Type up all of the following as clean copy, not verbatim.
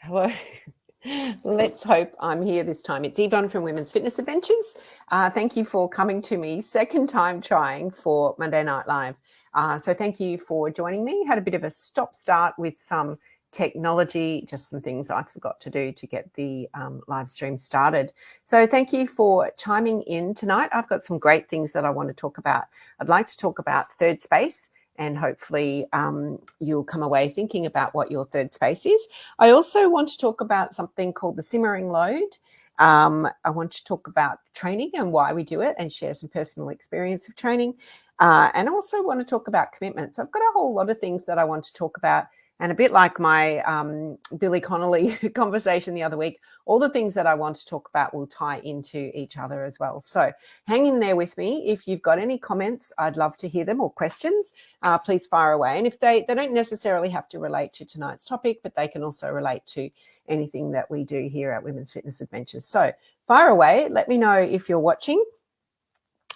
Hello. Let's hope I'm here this time. It's Yvonne from Women's Fitness Adventures. Thank you for coming to me, second time trying for Monday Night Live. So thank you for joining me. Had a bit of a stop-start with some technology, just some things I forgot to do to get the live stream started. So thank you for chiming in tonight. I've got some great things that I want to talk about. I'd like to talk about third space, and hopefully you'll come away thinking about what your third space is. I also want to talk about something called the Simmering Load. I want to talk about training and why we do it and share some personal experience of training. And also want to talk about commitments. I've got a whole lot of things that I want to talk about. And a bit like my Billy Connolly conversation the other week, all the things that I want to talk about will tie into each other as well. So hang in there with me. If you've got any comments, I'd love to hear them, or questions, please fire away. And if they don't necessarily have to relate to tonight's topic, but they can also relate to anything that we do here at Women's Fitness Adventures. So fire away. Let me know if you're watching.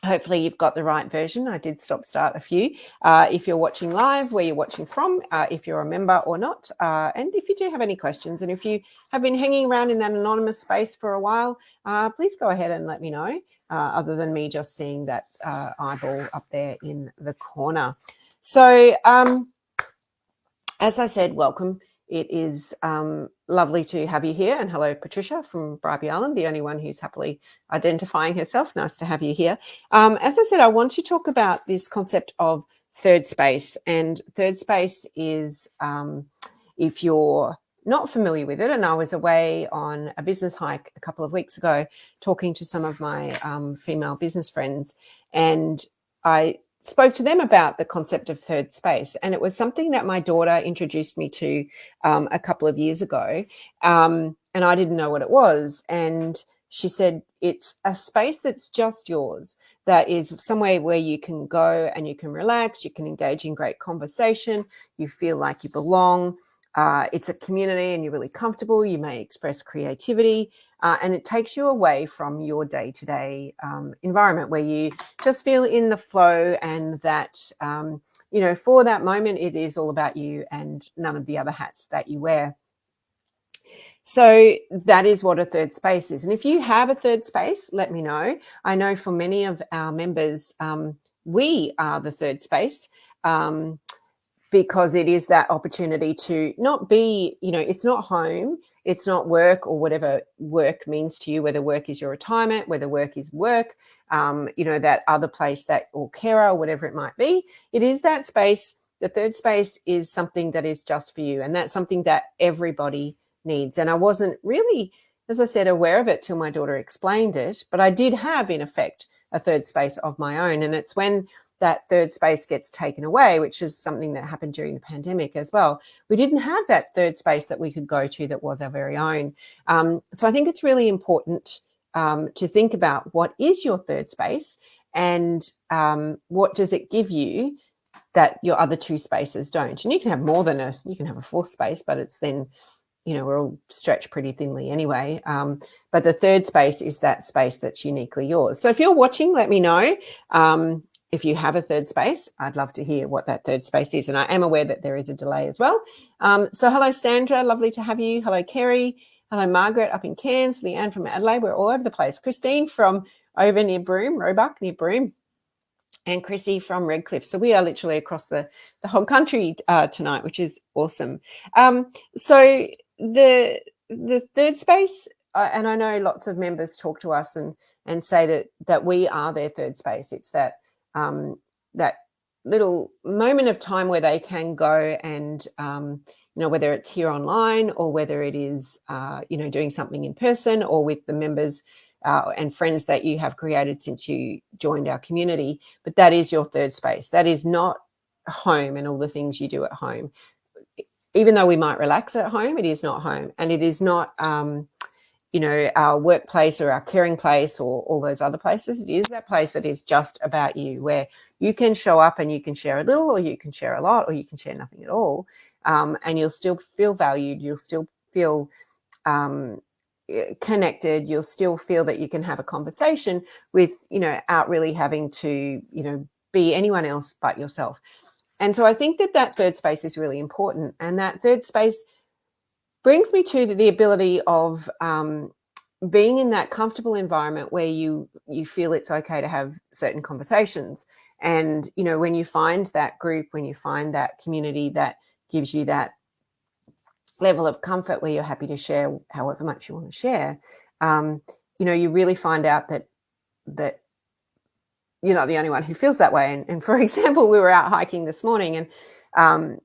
Hopefully you've got the right version. I did start a few. If you're watching live, where you're watching from, if you're a member or not, and if you do have any questions, and if you have been hanging around in that anonymous space for a while, please go ahead and let me know, other than me just seeing that eyeball up there in the corner. So as I said, welcome. It is lovely to have you here. And hello, Patricia from Bribey Island, the only one who's happily identifying herself. Nice to have you here. As I said, I want to talk about this concept of third space. And third space is, if you're not familiar with it, and I was away on a business hike a couple of weeks ago talking to some of my female business friends, and I spoke to them about the concept of third space. And it was something that my daughter introduced me to a couple of years ago. And I didn't know what it was. And she said, it's a space that's just yours, that is somewhere where you can go and you can relax, you can engage in great conversation, you feel like you belong. It's a community and you're really comfortable. You may express creativity. And it takes you away from your day-to-day environment, where you just feel in the flow, and that, for that moment, it is all about you and none of the other hats that you wear. So that is what a third space is. And if you have a third space, let me know. I know for many of our members, we are the third space. Because it is that opportunity to not be, it's not home, it's not work, or whatever work means to you, whether work is your retirement, whether work is work, that other place or carer, or whatever it might be. It is that space. The third space is something that is just for you. And that's something that everybody needs. And I wasn't really, as I said, aware of it till my daughter explained it. But I did have, in effect, a third space of my own. And it's when that third space gets taken away, which is something that happened during the pandemic as well. We didn't have that third space that we could go to that was our very own. So I think it's really important to think about what is your third space, and what does it give you that your other two spaces don't. And you can have more than you can have a fourth space, but it's then, we're all stretched pretty thinly anyway. But the third space is that space that's uniquely yours. So if you're watching, let me know. If you have a third space, I'd love to hear what that third space is. And I am aware that there is a delay as well. So hello, Sandra. Lovely to have you. Hello, Kerry. Hello, Margaret up in Cairns. Leanne from Adelaide. We're all over the place. Christine from over near Broome, Roebuck near Broome. And Chrissy from Redcliffe. So we are literally across the whole country tonight, which is awesome. So the third space, and I know lots of members talk to us and say that we are their third space. It's that little moment of time where they can go and, whether it's here online, or whether it is, doing something in person, or with the members and friends that you have created since you joined our community. But that is your third space. That is not home and all the things you do at home. Even though we might relax at home, it is not home. And it is not, our workplace or our caring place or all those other places. It is that place that is just about you, where you can show up and you can share a little, or you can share a lot, or you can share nothing at all. And you'll still feel valued. You'll still feel connected. You'll still feel that you can have a conversation without really having to, be anyone else but yourself. And so I think that third space is really important. And that third space brings me to the ability of being in that comfortable environment where you feel it's okay to have certain conversations. And, when you find that group, when you find that community that gives you that level of comfort where you're happy to share however much you want to share, you really find out that you're not the only one who feels that way. And for example, we were out hiking this morning, and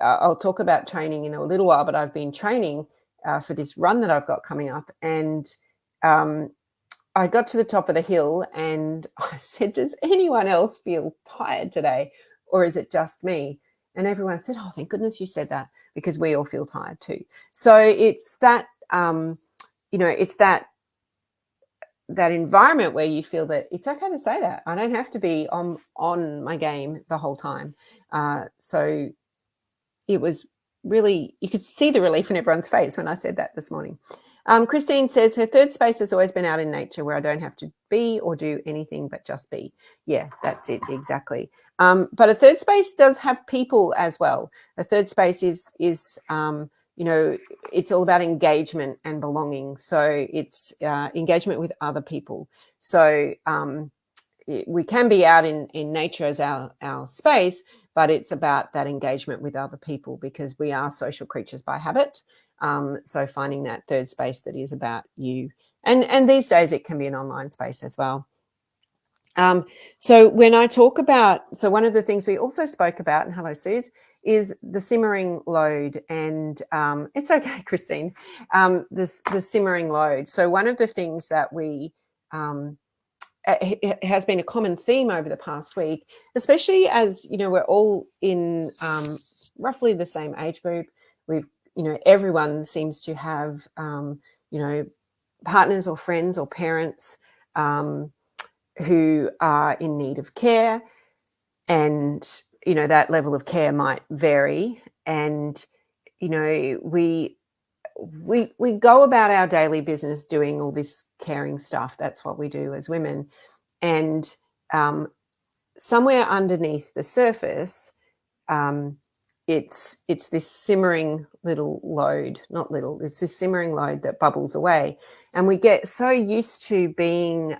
I'll talk about training in a little while, but I've been training for this run that I've got coming up. And I got to the top of the hill and I said, does anyone else feel tired today, or is it just me? And everyone said, oh, thank goodness you said that, because we all feel tired too. So it's that, it's that environment where you feel that it's okay to say that. I don't have to be on my game the whole time. So it was really, you could see the relief in everyone's face when I said that this morning. Christine says her third space has always been out in nature, where I don't have to be or do anything but just be. Yeah, that's it, exactly. But a third space does have people as well. A third space is it's all about engagement and belonging. So it's engagement with other people. So we can be out in nature as our space, but it's about that engagement with other people, because we are social creatures by habit. So finding that third space that is about you. And these days it can be an online space as well. So when I talk about, so one of the things we also spoke about, and hello, Suze, is the simmering load. And it's okay, Christine, the simmering load. So one of the things that it has been a common theme over the past week, especially as, we're all in roughly the same age group. Everyone seems to have, partners or friends or parents who are in need of care, and that level of care might vary. And we go about our daily business doing all this caring stuff. That's what we do as women. And somewhere underneath the surface, it's this simmering little load, not little, it's this simmering load that bubbles away. And we get so used to being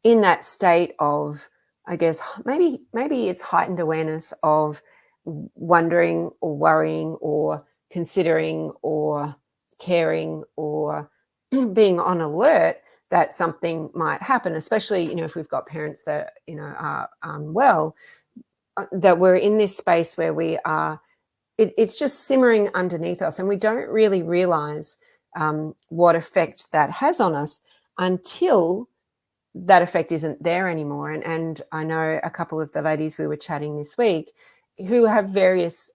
in that state of, I guess, maybe it's heightened awareness of wondering or worrying or considering or caring or being on alert that something might happen, especially, if we've got parents that, are unwell, that we're in this space where we are, it's just simmering underneath us, and we don't really realize what effect that has on us until that effect isn't there anymore. And I know a couple of the ladies we were chatting this week who have various,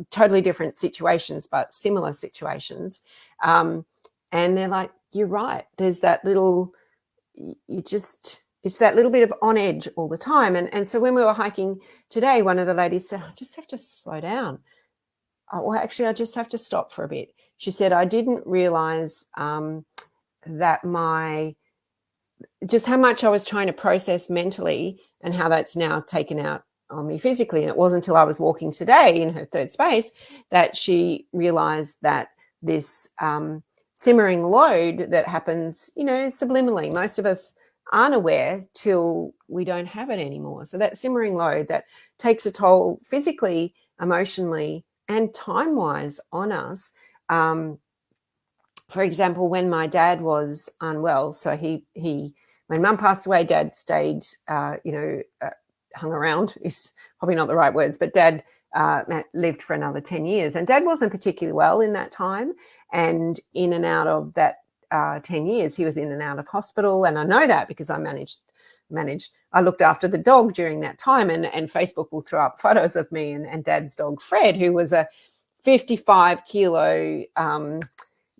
totally different situations, but similar situations. And they're like, you're right. There's that little, it's that little bit of on edge all the time. And so when we were hiking today, one of the ladies said, I just have to slow down. Well, actually, I just have to stop for a bit. She said, I didn't realize that just how much I was trying to process mentally and how that's now taken out on me physically. And it wasn't until I was walking today in her third space that she realized that this simmering load that happens, subliminally. Most of us aren't aware till we don't have it anymore. So that simmering load that takes a toll physically, emotionally, and time-wise on us. For example, when my dad was unwell, so when Mum passed away, Dad stayed, hung around is probably not the right words, but Dad lived for another 10 years. And Dad wasn't particularly well in that time. And in and out of that 10 years, he was in and out of hospital. And I know that because I I looked after the dog during that time. And Facebook will throw up photos of me and Dad's dog, Fred, who was a 55 kilo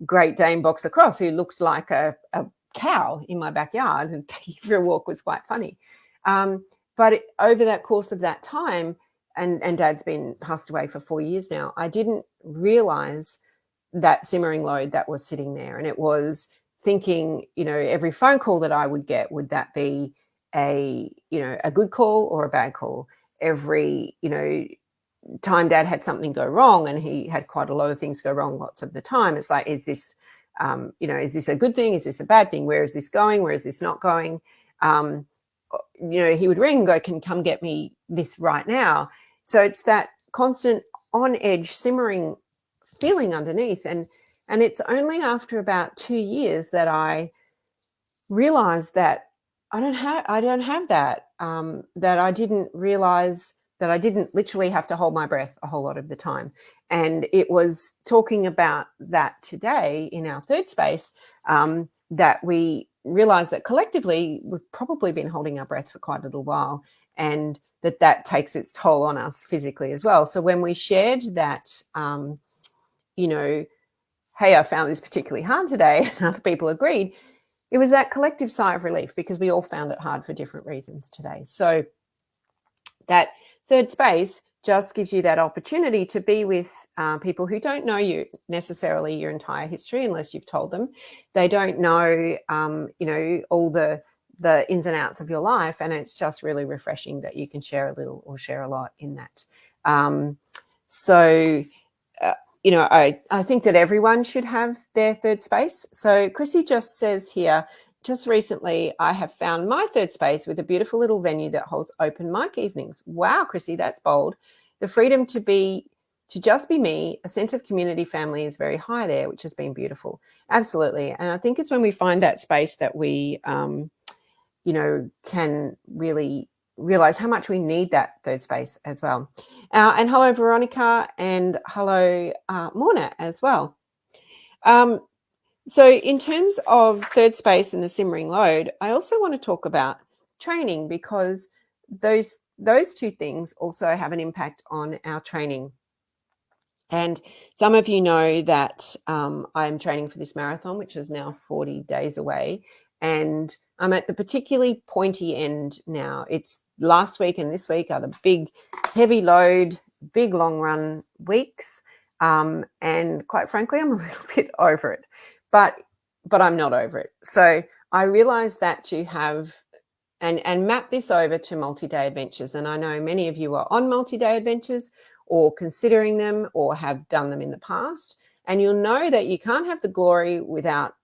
Great Dane boxer cross who looked like a cow in my backyard, and taking for a walk was quite funny. But over that course of that time, and Dad's been passed away for 4 years now, I didn't realize that simmering load that was sitting there. And it was thinking, every phone call that I would get, would that be a good call or a bad call? Every, time Dad had something go wrong, and he had quite a lot of things go wrong lots of the time. It's like, is this, is this a good thing? Is this a bad thing? Where is this going? Where is this not going? He would ring and go, can you come get me this right now? So it's that constant on edge, simmering feeling underneath. And it's only after about 2 years that I realized that I don't have that, that I didn't realize that I didn't literally have to hold my breath a whole lot of the time. And it was talking about that today in our third space, that we realized that collectively we've probably been holding our breath for quite a little while, and that takes its toll on us physically as well. So when we shared that, hey, I found this particularly hard today, and other people agreed, it was that collective sigh of relief, because we all found it hard for different reasons today. So that third space just gives you that opportunity to be with people who don't know you necessarily your entire history, unless you've told them. They don't know, all the ins and outs of your life, and it's just really refreshing that you can share a little or share a lot in that. I think that everyone should have their third space. So Chrissy just says here, just recently I have found my third space with a beautiful little venue that holds open mic evenings. Wow, Chrissy, that's bold. The freedom to just be me, a sense of community, family is very high there, which has been beautiful. Absolutely. And I think it's when we find that space that we, can really realize how much we need that third space as well. And hello, Veronica, and hello, Morna as well. So in terms of third space and the simmering load, I also want to talk about training, because those two things also have an impact on our training. And some of you know that I'm training for this marathon, which is now 40 days away. And I'm at the particularly pointy end now. It's last week and this week are the big, heavy load, big long run weeks. And quite frankly, I'm a little bit over it. But I'm not over it. So I realized that to have and map this over to multi-day adventures. And I know many of you are on multi-day adventures or considering them or have done them in the past. And you'll know that you can't have the glory without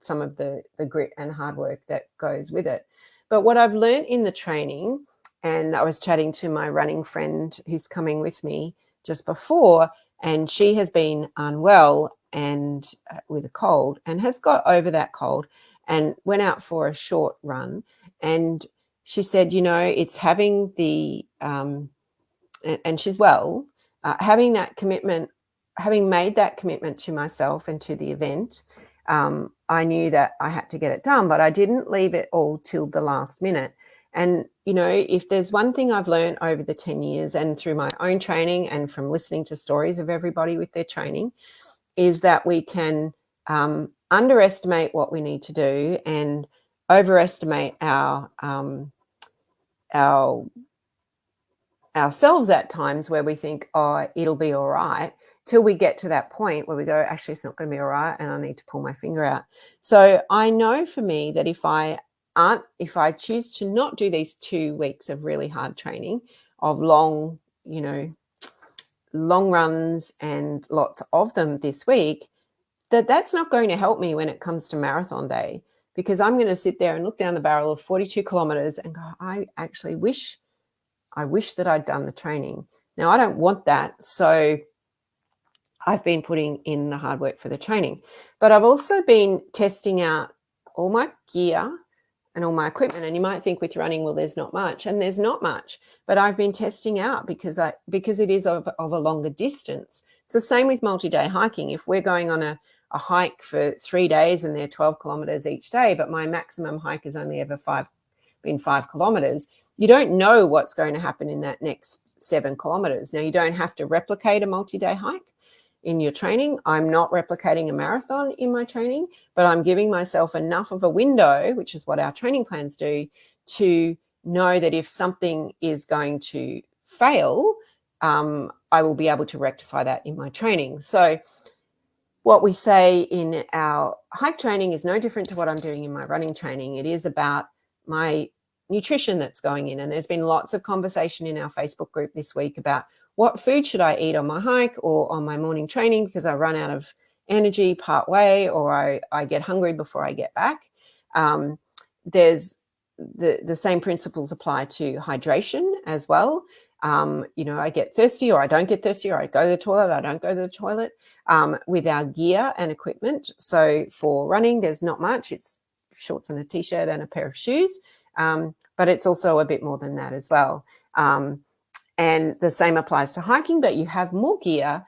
some of the grit and hard work that goes with it. But what I've learned in the training, and I was chatting to my running friend who's coming with me just before, and she has been unwell and with a cold, and has got over that cold and went out for a short run. And she said, it's having the, and she's well, having that commitment, having made that commitment to myself and to the event, I knew that I had to get it done, but I didn't leave it all till the last minute. And, if there's one thing I've learned over the 10 years and through my own training and from listening to stories of everybody with their training, is that we can underestimate what we need to do and overestimate ourselves at times, where we think, oh, it'll be all right, till we get to that point where we go, actually, it's not going to be all right, and I need to pull my finger out. So I know for me that if I choose to not do these 2 weeks of really hard training, of long runs and lots of them this week, that's not going to help me when it comes to marathon day, because I'm going to sit there and look down the barrel of 42 kilometers and go, I actually wish that I'd done the training. Now, I don't want that. So I've been putting in the hard work for the training, but I've also been testing out all my gear and all my equipment. And you might think with running, well, there's not much, and there's not much, but I've been testing out because it is of a longer distance. It's the same with multi-day hiking. If we're going on a hike for 3 days and they're 12 kilometers each day, but my maximum hike has only ever been 5 kilometers, you don't know what's going to happen in that next 7 kilometers. Now, you don't have to replicate a multi-day hike in your training. I'm not replicating a marathon in my training, but I'm giving myself enough of a window, which is what our training plans do, to know that if something is going to fail, I will be able to rectify that in my training. So what we say in our hike training is no different to what I'm doing in my running training. It is about my nutrition that's going in. And there's been lots of conversation in our Facebook group this week about what food should I eat on my hike or on my morning training because I run out of energy part way, or I get hungry before I get back. There's the same principles apply to hydration as well. I get thirsty or I don't get thirsty, or I go to the toilet, I don't go to the toilet, with our gear and equipment. So for running, there's not much. It's shorts and a t-shirt and a pair of shoes. But it's also a bit more than that as well. And the same applies to hiking, but you have more gear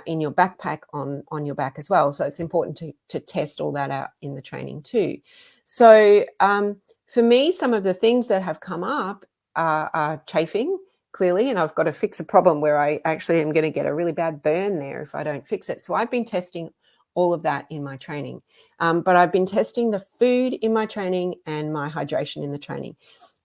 in your backpack on your back as well. So it's important to test all that out in the training too. So for me, some of the things that have come up are chafing, clearly, and I've got to fix a problem where I actually am going to get a really bad burn there if I don't fix it. So I've been testing all of that in my training. But I've been testing the food in my training and my hydration in the training.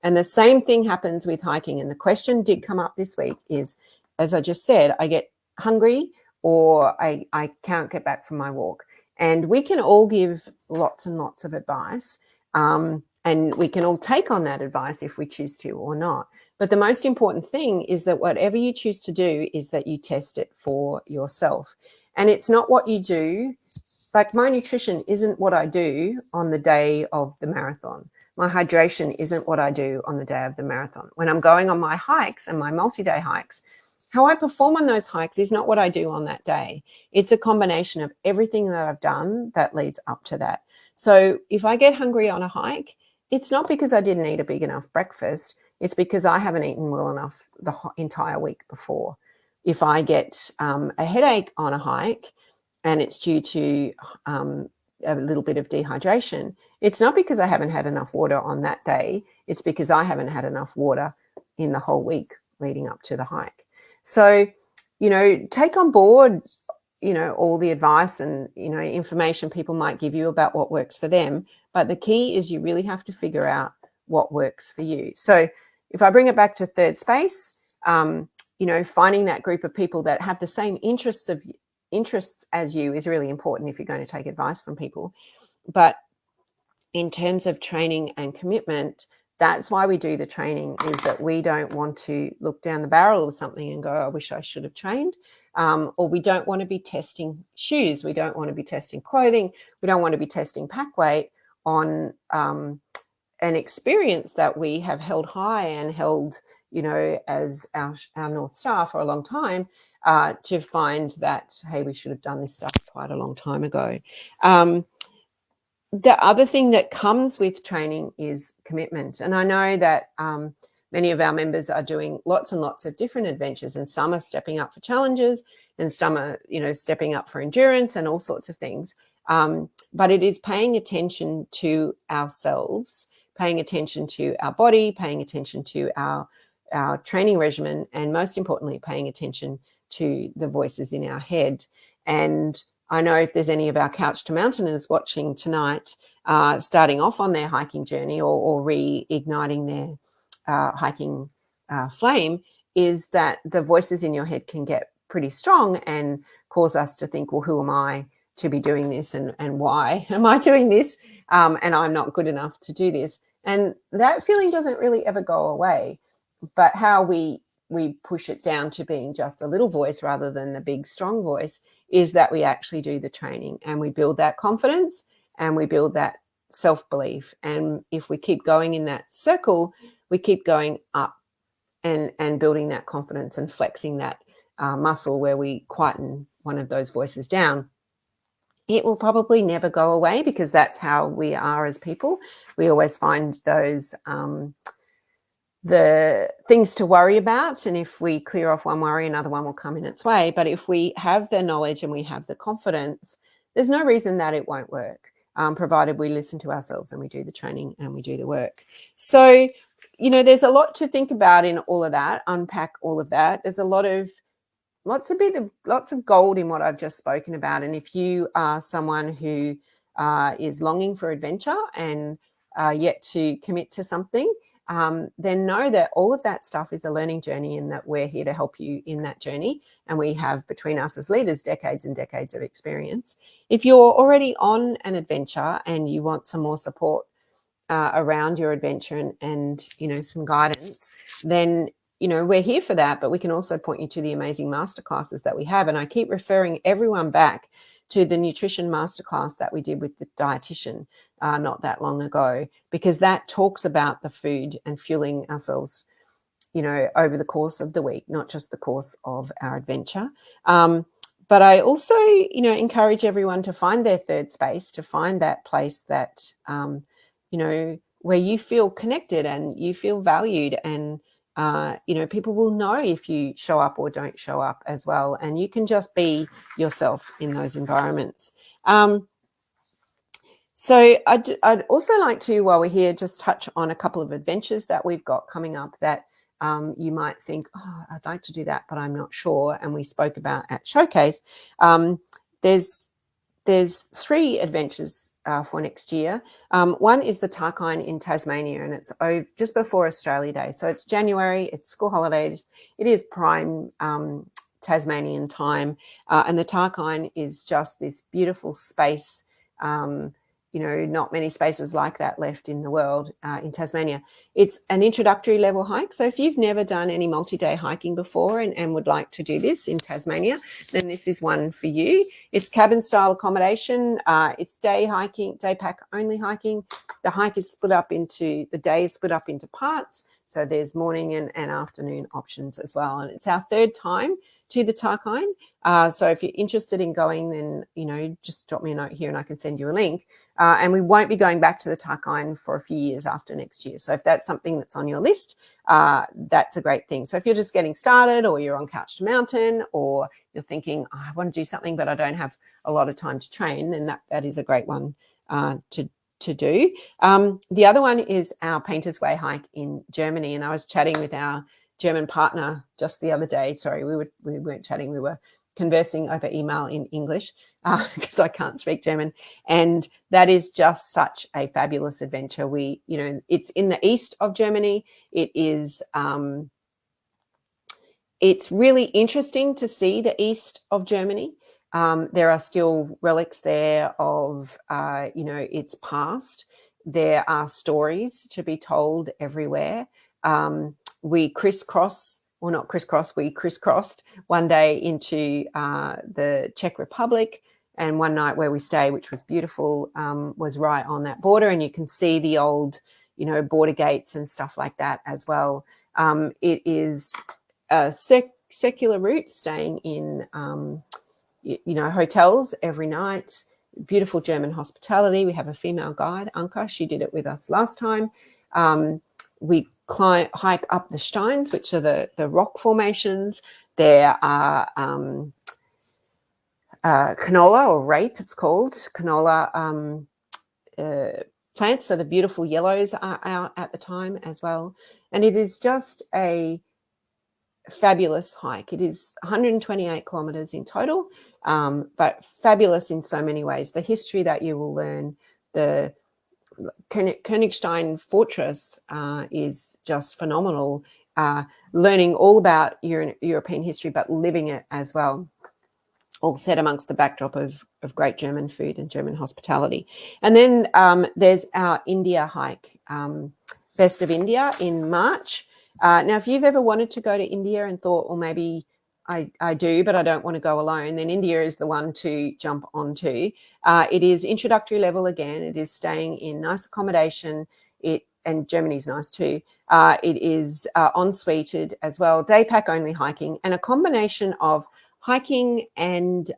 And the same thing happens with hiking. And the question did come up this week is, as I just said, I get hungry or I can't get back from my walk. And we can all give lots and lots of advice. And we can all take on that advice if we choose to or not. But the most important thing is that whatever you choose to do is that you test it for yourself. And it's not what you do. Like, my nutrition isn't what I do on the day of the marathon. My hydration isn't what I do on the day of the marathon. When I'm going on my hikes and my multi-day hikes, how I perform on those hikes is not what I do on that day. It's a combination of everything that I've done that leads up to that. So if I get hungry on a hike, it's not because I didn't eat a big enough breakfast. It's because I haven't eaten well enough the entire week before. If I get a headache on a hike and it's due to a little bit of dehydration, it's not because I haven't had enough water on that day. It's because I haven't had enough water in the whole week leading up to the hike. So, take on board, all the advice and, information people might give you about what works for them. But the key is you really have to figure out what works for you. So if I bring it back to third space, finding that group of people that have the same interests as you is really important if you're going to take advice from people. But in terms of training and commitment, that's why we do the training, is that we don't want to look down the barrel of something and go, I wish I should have trained. Or we don't want to be testing shoes. We don't want to be testing clothing. We don't want to be testing pack weight on an experience that we have held high and held, as our North Star for a long time, to find that, hey, we should have done this stuff quite a long time ago. The other thing that comes with training is commitment. And I know that many of our members are doing lots and lots of different adventures, and some are stepping up for challenges and some are, stepping up for endurance and all sorts of things. But it is paying attention to ourselves, paying attention to our body, paying attention to our training regimen, and most importantly, paying attention to the voices in our head. And I know if there's any of our Couch to Mountainers watching tonight, starting off on their hiking journey or reigniting their hiking flame, is that the voices in your head can get pretty strong and cause us to think, well, who am I to be doing this, and why am I doing this? And I'm not good enough to do this. And that feeling doesn't really ever go away. But how we push it down to being just a little voice rather than the big, strong voice is that we actually do the training and we build that confidence and we build that self-belief. And if we keep going in that circle, we keep going up and building that confidence and flexing that muscle where we quieten one of those voices down. It will probably never go away because that's how we are as people. We always find those the things to worry about, and if we clear off one worry, another one will come in its way. But if we have the knowledge and we have the confidence, there's no reason that it won't work, provided we listen to ourselves and we do the training and we do the work. So, there's a lot to think about in all of that, unpack all of that. There's lots of gold in what I've just spoken about. And if you are someone who is longing for adventure and yet to commit to something, then know that all of that stuff is a learning journey and that we're here to help you in that journey. And we have, between us as leaders, decades and decades of experience. If you're already on an adventure and you want some more support around your adventure and some guidance, then we're here for that, but we can also point you to the amazing masterclasses that we have. And I keep referring everyone back to the nutrition masterclass that we did with the dietitian not that long ago, because that talks about the food and fueling ourselves, over the course of the week, not just the course of our adventure. But I also, encourage everyone to find their third space, to find that place that, where you feel connected and you feel valued, and people will know if you show up or don't show up as well, and you can just be yourself in those environments. So I'd also like to, while we're here, just touch on a couple of adventures that we've got coming up that you might think, oh, I'd like to do that, but I'm not sure. And we spoke about at Showcase. There's 3 adventures for next year. One is the Tarkine in Tasmania, and it's just before Australia Day. So it's January, it's school holidays. It is prime Tasmanian time. And the Tarkine is just this beautiful space. Not many spaces like that left in the world in Tasmania. It's an introductory level hike. So if you've never done any multi-day hiking before and would like to do this in Tasmania, then this is one for you. It's cabin style accommodation. It's day pack only hiking. The day is split up into parts. So there's morning and afternoon options as well. And it's our 3rd time to the Tarkine. So if you're interested in going, then, just drop me a note here and I can send you a link. And we won't be going back to the Tarkine for a few years after next year. So if that's something that's on your list, that's a great thing. So if you're just getting started, or you're on Couch to Mountain, or you're thinking, oh, I want to do something, but I don't have a lot of time to train, then that is a great one to do. The other one is our Painter's Way hike in Germany. And I was chatting with our German partner just the other day. Sorry, we weren't chatting. We were conversing over email in English because I can't speak German. And that is just such a fabulous adventure. It's in the east of Germany. It is, it's really interesting to see the east of Germany. There are still relics there of, its past. There are stories to be told everywhere. We crisscrossed one day into the Czech Republic, and one night where we stayed, which was beautiful, was right on that border, and you can see the old, border gates and stuff like that as well. It is a circular route, staying in, hotels every night. Beautiful German hospitality. We have a female guide, Anka. She did it with us last time. We hike up the Steins, which are the rock formations. There are canola, or rape, it's called. Canola plants, so the beautiful yellows are out at the time as well. And it is just a fabulous hike. It is 128 kilometres in total, but fabulous in so many ways. The history that you will learn, the Königstein Fortress is just phenomenal. Learning all about European history, but living it as well, all set amongst the backdrop of great German food and German hospitality. And then there's our India hike, Best of India in March. Now, if you've ever wanted to go to India and thought, well, maybe I do, but I don't want to go alone, then India is the one to jump onto. It is introductory level again. It is staying in nice accommodation. And Germany's nice too. It is en-suited as well, day pack only hiking, and a combination of hiking and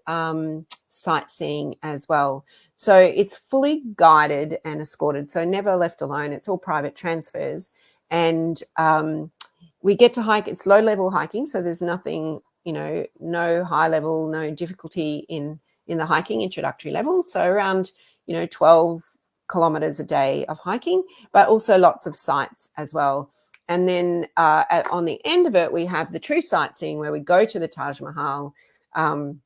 sightseeing as well. So it's fully guided and escorted, so never left alone. It's all private transfers. And we get to hike. It's low level hiking, so there's nothing, no high level, no difficulty in the hiking, introductory level. So around, 12 kilometers a day of hiking, but also lots of sights as well. And then on the end of it, we have the true sightseeing, where we go to the Taj Mahal and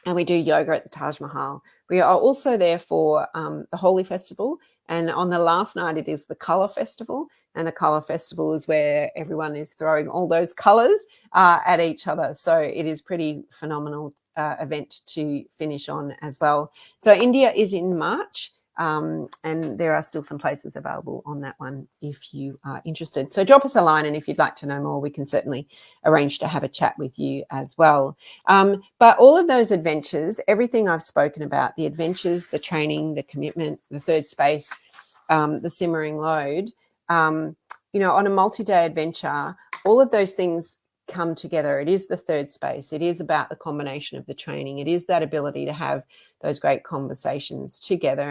we do yoga at the Taj Mahal. We are also there for the Holi Festival. And on the last night, it is the Colour Festival. And the Colour Festival is where everyone is throwing all those colours at each other. So it is pretty phenomenal event to finish on as well. So India is in March. And there are still some places available on that one if you are interested. So drop us a line, and if you'd like to know more, we can certainly arrange to have a chat with you as well. But all of those adventures, everything I've spoken about, the adventures, the training, the commitment, the third space, the simmering load, you know, on a multi-day adventure, all of those things come together. It is the third space. It is about the combination of the training. It is that ability to have those great conversations together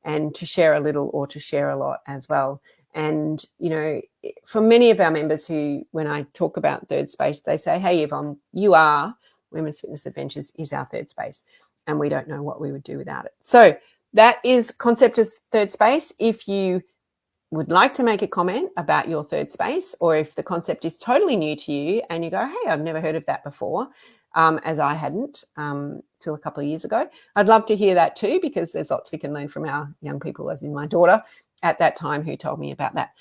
and to share a little or to share a lot as well. And, you know, for many of our members who, when I talk about third space, they say, hey, Yvonne, you are Women's Fitness Adventures is our third space, and we don't know what we would do without it. So that is concept of third space. If you would like to make a comment about your third space, or if the concept is totally new to you and you go, hey, I've never heard of that before, as I hadn't till a couple of years ago, I'd love to hear that too, because there's lots we can learn from our young people, as in my daughter at that time, who told me about that.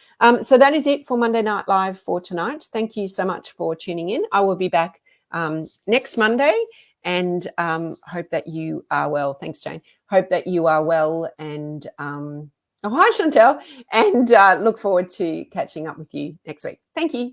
So that is it for Monday Night Live for tonight. Thank you so much for tuning in. I will be back next Monday, and hope that you are well. Thanks, Jane. Hope that you are well, and oh, hi, Chantel, and look forward to catching up with you next week. Thank you.